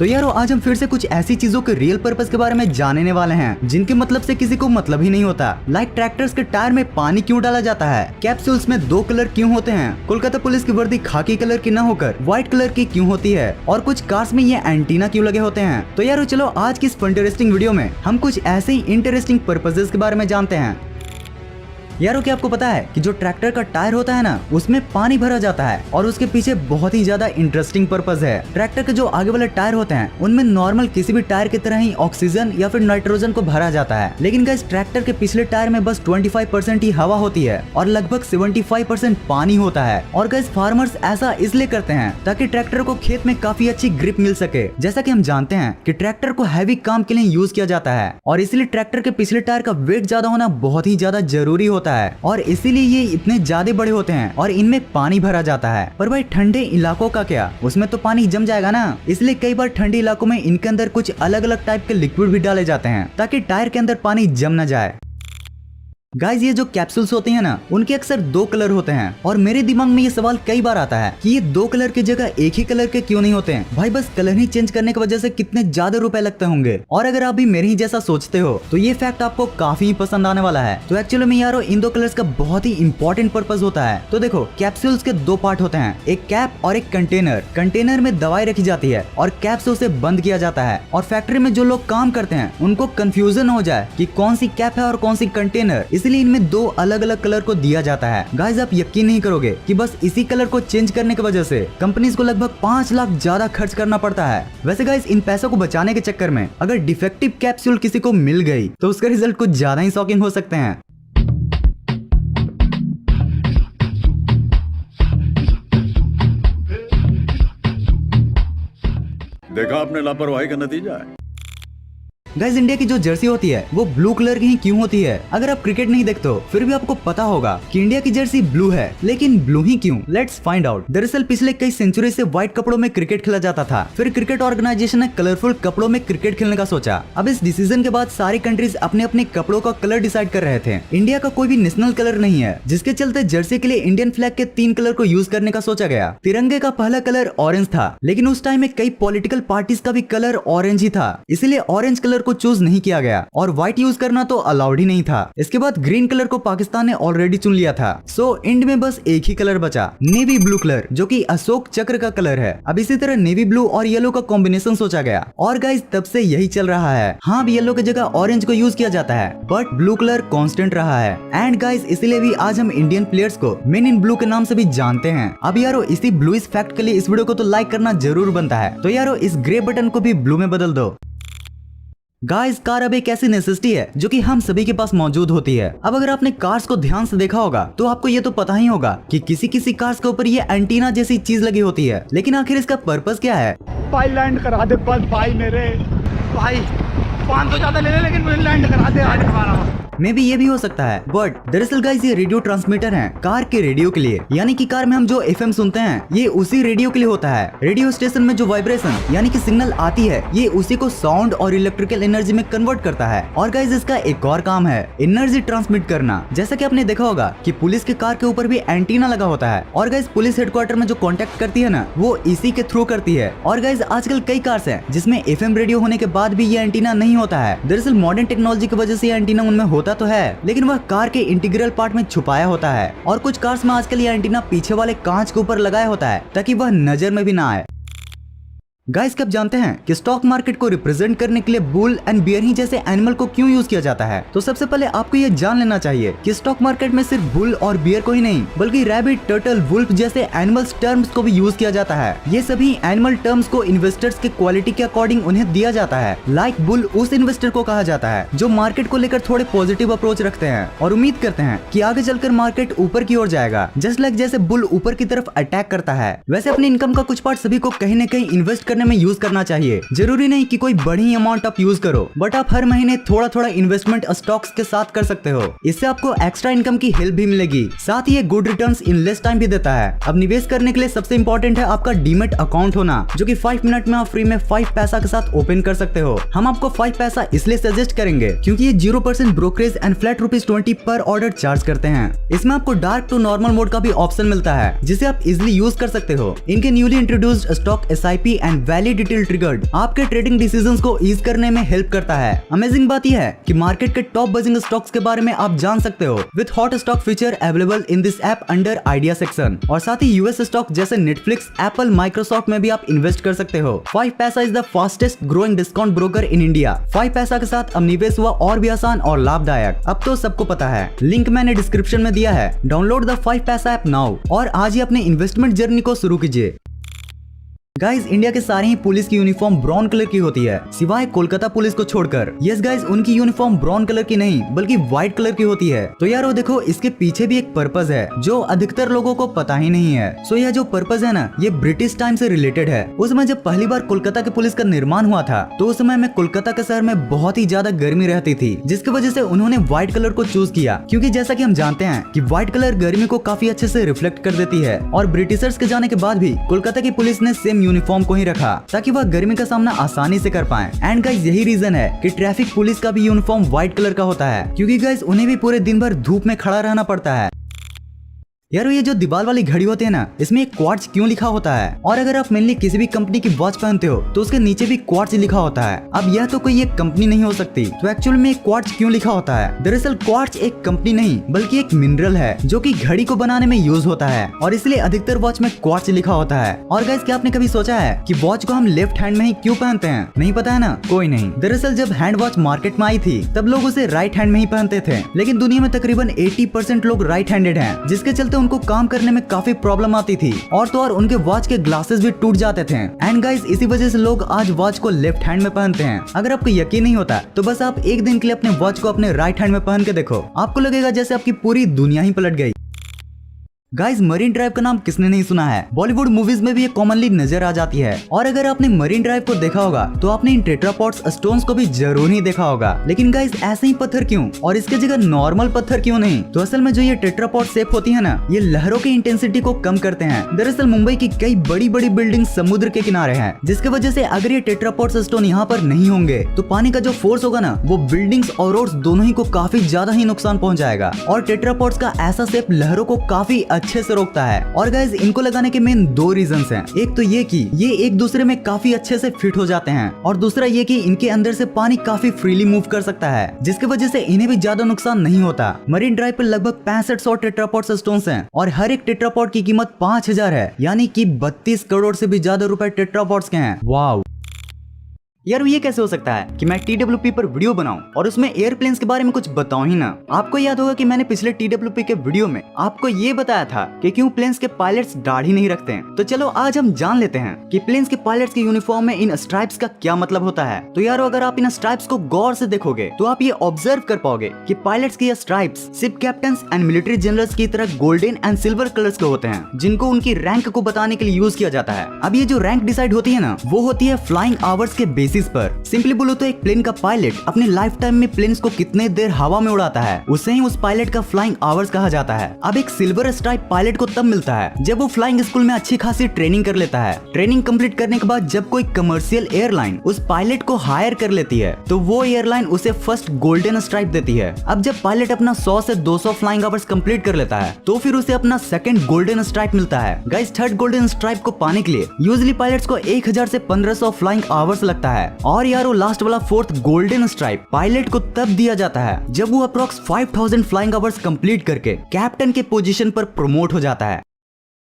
तो यारो आज हम फिर से कुछ ऐसी चीजों के रियल पर्पस के बारे में जानने वाले हैं जिनके मतलब से किसी को मतलब ही नहीं होता। लाइक ट्रैक्टर्स के टायर में पानी क्यों डाला जाता है, कैप्सूल्स में 2 कलर क्यों होते हैं, कोलकाता पुलिस की वर्दी खाकी कलर की न होकर व्हाइट कलर की क्यों होती है, और कुछ कार्स में ये एंटीना क्यों लगे होते हैं। तो यारो चलो आज की इस इंटरेस्टिंग वीडियो में हम कुछ ऐसे ही इंटरेस्टिंग पर्पसेस के बारे में जानते हैं। यारो क्या आपको पता है कि जो ट्रैक्टर का टायर होता है ना, उसमें पानी भरा जाता है और उसके पीछे बहुत ही ज्यादा इंटरेस्टिंग पर्पस है। ट्रैक्टर के जो आगे वाले टायर होते हैं उनमें नॉर्मल किसी भी टायर की तरह ही ऑक्सीजन या फिर नाइट्रोजन को भरा जाता है, लेकिन गाइस ट्रैक्टर के पिछले टायर में बस 25% ही हवा होती है और लगभग 75% पानी होता है। और गाइस फार्मर्स ऐसा इसलिए करते हैं ताकि ट्रैक्टर को खेत में काफी अच्छी ग्रिप मिल सके। जैसा कि हम जानते हैं कि ट्रैक्टर को हैवी काम के लिए यूज किया जाता है और इसलिए ट्रैक्टर के पिछले टायर का वेट ज्यादा होना बहुत ही ज्यादा जरूरी होता है और इसीलिए ये इतने ज्यादा बड़े होते हैं और इनमें पानी भरा जाता है। पर भाई ठंडे इलाकों का क्या, उसमें तो पानी जम जाएगा ना, इसलिए कई बार ठंडे इलाकों में इनके अंदर कुछ अलग अलग टाइप के लिक्विड भी डाले जाते हैं ताकि टायर के अंदर पानी जम न जाए। गाइस ये जो कैप्सूल्स होते हैं ना, उनके अक्सर 2 कलर होते हैं और मेरे दिमाग में ये सवाल कई बार आता है कि ये 2 कलर की जगह एक ही कलर के क्यों नहीं होते हैं। भाई बस कलर ही चेंज करने की वजह से कितने ज्यादा रुपए लगते होंगे। और अगर आप भी मेरे ही जैसा सोचते हो तो ये फैक्ट आपको काफी पसंद आने वाला है। तो एक्चुअली में यारो इन 2 कलर्स का बहुत ही इंपॉर्टेंट पर्पस होता है। तो देखो कैप्सूल्स के 2 पार्ट होते हैं, एक कैप और एक कंटेनर। कंटेनर में दवाई रखी जाती है और कैप से उसे बंद किया जाता है। और फैक्ट्री में जो लोग काम करते हैं उनको कंफ्यूजन हो जाए कि कौन सी कैप है और कौन सी कंटेनर, इसलिए इनमें 2 अलग अलग कलर को दिया जाता है। गाइस आप यकीन नहीं करोगे कि बस इसी कलर को चेंज करने की वजह से कंपनीज को लगभग 5 लाख ज्यादा खर्च करना पड़ता है। वैसे गाइस इन पैसों को बचाने के चक्कर में अगर डिफेक्टिव कैप्सूल किसी को मिल गई तो उसका रिजल्ट कुछ ज्यादा ही शॉकिंग हो सकते हैं। देखा आपने लापरवाही का नतीजा है। गाइस इंडिया की जो जर्सी होती है वो ब्लू कलर की ही क्यों होती है। अगर आप क्रिकेट नहीं देखते हो फिर भी आपको पता होगा कि इंडिया की जर्सी ब्लू है, लेकिन ब्लू ही क्यों, लेट्स फाइंड आउट। दरअसल पिछले कई सेंचुरी से व्हाइट कपड़ों में क्रिकेट खेला जाता था, फिर क्रिकेट ऑर्गेनाइजेशन ने कलरफुल कपड़ों में क्रिकेट खेलने का सोचा। अब इस डिसीजन के बाद सारी कंट्रीज अपने अपने कपड़ों का कलर डिसाइड कर रहे थे। इंडिया का कोई भी नेशनल कलर नहीं है, जिसके चलते जर्सी के लिए इंडियन फ्लैग के 3 कलर को यूज करने का सोचा गया। तिरंगे का पहला कलर ऑरेंज था, लेकिन उस टाइम में कई पॉलिटिकल पार्टीज का भी कलर ऑरेंज ही था, इसलिए ऑरेंज कलर को चूज नहीं किया गया और व्हाइट यूज करना तो अलाउड ही नहीं था। इसके बाद ग्रीन कलर को पाकिस्तान ने ऑलरेडी चुन लिया था। सो इंड में बस एक ही कलर बचा, नेवी ब्लू कलर, जो कि अशोक चक्र का कलर है। अब इसी तरह नेवी ब्लू और येलो का कॉम्बिनेशन सोचा गया और गाइस तब से यही चल रहा है। हाँ येलो की जगह ऑरेंज को यूज किया जाता है, बट ब्लू कलर कांस्टेंट रहा है। एंड गाइस इसलिए भी आज हम इंडियन प्लेयर्स को मेन इन ब्लू के नाम से भी जानते हैं। अब यारो इसी ब्लू इस फैक्ट के लिए इस वीडियो को तो लाइक करना जरूर बनता है। तो यारो इस ग्रे बटन को भी ब्लू में बदल दो। गाइस कार अब एक ऐसी नेसेसिटी है जो कि हम सभी के पास मौजूद होती है। अब अगर आपने कार्स को ध्यान से देखा होगा तो आपको ये तो पता ही होगा कि किसी किसी कार्स के ऊपर ये एंटीना जैसी चीज लगी होती है, लेकिन आखिर इसका पर्पस क्या है। भाई लैंड करा दे बस भाई, मेरे भाई 500 ज्यादा ले ले लेकिन मुझे लैंड करा दे आज हमारा। मे भी ये भी हो सकता है, बट दरअसल गाइस ये रेडियो ट्रांसमीटर है कार के रेडियो के लिए। यानी कि कार में हम जो एफएम सुनते हैं ये उसी रेडियो के लिए होता है। रेडियो स्टेशन में जो वाइब्रेशन यानी कि सिग्नल आती है ये उसी को साउंड और इलेक्ट्रिकल एनर्जी में कन्वर्ट करता है। और गाइस इसका एक और काम है एनर्जी ट्रांसमिट करना। जैसा कि आपने देखा होगा कि पुलिस के कार के ऊपर भी एंटीना लगा होता है और गाइस पुलिस हेडक्वार्टर में जो कॉन्टेक्ट करती है ना वो इसी के थ्रू करती है। और गाइस आजकल कई कार्स हैं जिसमें एफएम रेडियो होने के बाद भी ये एंटीना नहीं होता है। दरअसल मॉडर्न टेक्नोलॉजी की वजह से ये एंटीना उनमें होता तो है, लेकिन वह कार के इंटीग्रल पार्ट में छुपाया होता है। और कुछ कार्स में आजकल ये एंटीना पीछे वाले कांच के ऊपर लगाया होता है ताकि वह नजर में भी ना आए। गाइस कब जानते हैं कि स्टॉक मार्केट को रिप्रेजेंट करने के लिए बुल एंड बियर ही जैसे एनिमल को क्यों यूज किया जाता है। तो सबसे पहले आपको ये जान लेना चाहिए कि स्टॉक मार्केट में सिर्फ बुल और बियर को ही नहीं बल्कि रैबिट, टर्टल, वुल्फ जैसे एनिमल्स टर्म्स को भी यूज किया जाता है। ये सभी एनिमल टर्म्स को इन्वेस्टर्स के क्वालिटी के अकॉर्डिंग उन्हें दिया जाता है। लाइक बुल उस इन्वेस्टर को कहा जाता है जो मार्केट को लेकर थोड़े पॉजिटिव अप्रोच रखते हैं और उम्मीद करते हैं कि आगे चलकर मार्केट ऊपर की ओर जाएगा, जस्ट लाइक जैसे बुल ऊपर की तरफ अटैक करता है। वैसे अपनी इनकम का कुछ पार्ट सभी को कहीं न कहीं इन्वेस्ट करने में यूज करना चाहिए। जरूरी नहीं कि कोई बड़ी अमाउंट आप यूज करो, बट आप हर महीने थोड़ा थोड़ा इन्वेस्टमेंट स्टॉक्स के साथ कर सकते हो। इससे आपको एक्स्ट्रा इनकम की हेल्प भी मिलेगी, साथ ही ये good returns in less time भी देता है। अब निवेश करने के लिए सबसे इंपॉर्टेंट है आपका डीमेट अकाउंट होना, जो कि 5 मिनट में आप फ्री में 5 पैसा के साथ ओपन कर सकते हो। हम आपको 5 पैसा इसलिए सजेस्ट करेंगे क्योंकि ये 0% ब्रोकरेज एंड फ्लैट ₹20 पर ऑर्डर चार्ज करते हैं। इसमें आपको डार्क टू नॉर्मल मोड का भी ऑप्शन मिलता है जिसे आप इजिली यूज कर सकते हो। इनके newly introduced stock SIP and valley detail triggered आपके ट्रेडिंग डिसीजंस को ईज करने में हेल्प करता है। अमेजिंग बात यह है कि मार्केट के टॉप बजिंग स्टॉक्स के बारे में आप जान सकते हो with hot stock feature available in this app under idea section. और साथ ही यूएस स्टॉक जैसे नेटफ्लिक्स, एप्पल, माइक्रोसॉफ्ट में भी आप इन्वेस्ट कर सकते हो। 5 पैसा is the fastest growing discount broker in India. 5 पैसा के साथ अब निवेश हुआ और भी आसान और लाभदायक। अब तो सबको पता है, लिंक मैंने डिस्क्रिप्शन में दिया है। डाउनलोड द 5 पैसा ऐप नाउ और आज ही अपने इन्वेस्टमेंट जर्नी को शुरू कीजिए। गाइज, इंडिया के सारे ही पुलिस की यूनिफॉर्म ब्राउन कलर की होती है सिवाय कोलकाता पुलिस को छोड़कर। यस गाइज, उनकी यूनिफॉर्म ब्राउन कलर की नहीं बल्कि व्हाइट कलर की होती है। तो यार वो देखो, इसके पीछे भी एक पर्पस है जो अधिकतर लोगों को पता ही नहीं है। सो यह जो पर्पस है ना, ये ब्रिटिश टाइम से रिलेटेड है। उस समय जब पहली बार कोलकाता के पुलिस का निर्माण हुआ था तो उस समय में कोलकाता के शहर में बहुत ही ज्यादा गर्मी रहती थी, जिसकी वजह से उन्होंने व्हाइट कलर को चूज किया। क्योंकि जैसा कि हम जानते हैं कि व्हाइट कलर गर्मी को काफी अच्छे से रिफ्लेक्ट कर देती है। और ब्रिटिशर्स के जाने के बाद भी कोलकाता की पुलिस ने सेम यूनिफॉर्म को ही रखा ताकि वह गर्मी का सामना आसानी से कर पाए। एंड गाइस, यही रीजन है कि ट्रैफिक पुलिस का भी यूनिफॉर्म व्हाइट कलर का होता है, क्योंकि गाइस उन्हें भी पूरे दिन भर धूप में खड़ा रहना पड़ता है। यार ये जो दीवार वाली घड़ी होती है ना, इसमें एक क्वार्ट्ज क्यों लिखा होता है? और अगर आप मेनली किसी भी कंपनी की वॉच पहनते हो तो उसके नीचे भी क्वार्ट्ज लिखा होता है। अब यह तो कोई एक कंपनी नहीं हो सकती, तो एक्चुअल में क्वार्ट्ज क्यों लिखा होता है? दरअसल क्वार्ट्ज एक कंपनी नहीं बल्कि एक मिनरल है जो कि घड़ी को बनाने में यूज होता है, और इसलिए अधिकतर वॉच में क्वार्ट्ज लिखा होता है। और गाइस, क्या आपने कभी सोचा है कि वॉच को हम लेफ्ट हैंड में ही क्यों पहनते हैं? नहीं पता है ना? कोई नहीं। दरअसल जब हैंड वॉच मार्केट में आई थी तब लोग उसे राइट हैंड में ही पहनते थे, लेकिन दुनिया में तकरीबन 80% लोग राइट हैंडेड हैं, जिसके चलते उनको काम करने में काफी प्रॉब्लम आती थी और तो और उनके वॉच के ग्लासेस भी टूट जाते थे। एंड गाइस, इसी वजह से लोग आज वॉच को लेफ्ट हैंड में पहनते हैं। अगर आपको यकीन नहीं होता तो बस आप एक दिन के लिए अपने वॉच को अपने राइट हैंड में पहन के देखो, आपको लगेगा जैसे आपकी पूरी दुनिया ही पलट गई। गाइस, मरीन ड्राइव का नाम किसने नहीं सुना है? बॉलीवुड मूवीज में भी ये कॉमनली नजर आ जाती है। और अगर आपने मरीन ड्राइव को देखा होगा तो आपने इन टेट्रापॉड्स स्टोन्स को भी जरूर ही देखा होगा। लेकिन गाइस, ऐसे ही पत्थर क्यों और इसके जगह नॉर्मल पत्थर क्यों नहीं? तो असल में जो ये टेट्रापॉड शेप होती है ना, ये लहरों की इंटेंसिटी को कम करते हैं। दरअसल मुंबई की कई बड़ी बड़ी बिल्डिंग समुद्र के किनारे है, जिसकी वजह से अगर ये टेट्रापॉड स्टोन यहाँ पर नहीं होंगे तो पानी का जो फोर्स होगा ना, वो बिल्डिंग्स और रोड्स दोनों ही को काफी ज्यादा ही नुकसान पहुंचाएगा। और टेट्रापॉड्स का ऐसा शेप लहरों को काफी अच्छे से रोकता है। और गाइस, इनको लगाने के मेन 2 रीजंस हैं। एक तो ये कि ये एक दूसरे में काफी अच्छे से फिट हो जाते हैं, और दूसरा ये कि इनके अंदर से पानी काफी फ्रीली मूव कर सकता है, जिसकी वजह से इन्हें भी ज्यादा नुकसान नहीं होता। मरीन ड्राइव पर लगभग 6500 टेट्रापॉड स्टोन्स हैं और हर एक टेट्रापॉड की कीमत 5000 है, यानी कि 32 करोड़ से भी ज्यादा रुपए टेट्रापॉड्स के हैं। वाव! यार ये कैसे हो सकता है कि मैं TWP पर वीडियो बनाऊं और उसमें एयरप्लेन्स के बारे में कुछ बताऊं ही ना? आपको याद होगा कि मैंने पिछले TWP के वीडियो में आपको ये बताया था कि क्यों प्लेन्स के पायलट्स दाढ़ी नहीं रखते हैं। तो चलो आज हम जान लेते हैं कि प्लेन्स के पायलट्स के यूनिफॉर्म में इन स्ट्राइप्स का क्या मतलब होता है। तो यार, अगर आप इन स्ट्राइप्स को गौर से देखोगे तो आप ये ऑब्जर्व कर पाओगे कि पायलट्स के ये stripes ship captains and military generals की तरह गोल्डन एंड सिल्वर कलर्स के होते हैं, जिनको उनकी रैंक को बताने के लिए यूज किया जाता है। अब ये जो रैंक डिसाइड होती है ना, वो होती है फ्लाइंग आवर्स के बेसिस पर। सिंपली बोलो तो एक प्लेन का पायलट अपने लाइफ टाइम में प्लेन्स को कितने देर हवा में उड़ाता है, उसे ही उस पायलट का फ्लाइंग आवर्स कहा जाता है। अब एक सिल्वर स्ट्राइप पायलट को तब मिलता है जब वो फ्लाइंग स्कूल में अच्छी खासी ट्रेनिंग कर लेता है। ट्रेनिंग कंप्लीट करने के बाद जब कोई कमर्शियल एयरलाइन उस पायलट को हायर कर लेती है तो वो एयरलाइन उसे फर्स्ट गोल्डन स्ट्राइप देती है। अब जब पायलट अपना 100 से 200 फ्लाइंग आवर्स कंप्लीट कर लेता है तो फिर उसे अपना सेकंड गोल्डन स्ट्राइप मिलता है। गाइस, थर्ड गोल्डन स्ट्राइप को पाने के लिए यूजुअली पायलट्स को 1000 से 1500 फ्लाइंग आवर्स लगता है। और यार, वो लास्ट वाला 4th गोल्डन स्ट्राइप पायलट को तब दिया जाता है जब वो अप्रॉक्स 5000 फ्लाइंग आवर्स कंप्लीट करके कैप्टन के पोजीशन पर प्रमोट हो जाता है।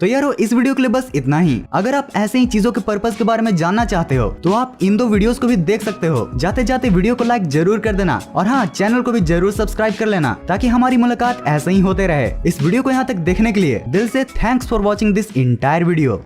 तो यारो, इस वीडियो के लिए बस इतना ही। अगर आप ऐसे ही चीजों के पर्पस के बारे में जानना चाहते हो तो आप इन 2 वीडियोस को भी देख सकते हो। जाते जाते वीडियो को लाइक जरूर कर देना और हाँ, चैनल को भी जरूर सब्सक्राइब कर लेना ताकि हमारी मुलाकात ऐसे ही होते रहे। इस वीडियो को यहाँ तक देखने के लिए दिल से thanks for watching this entire video.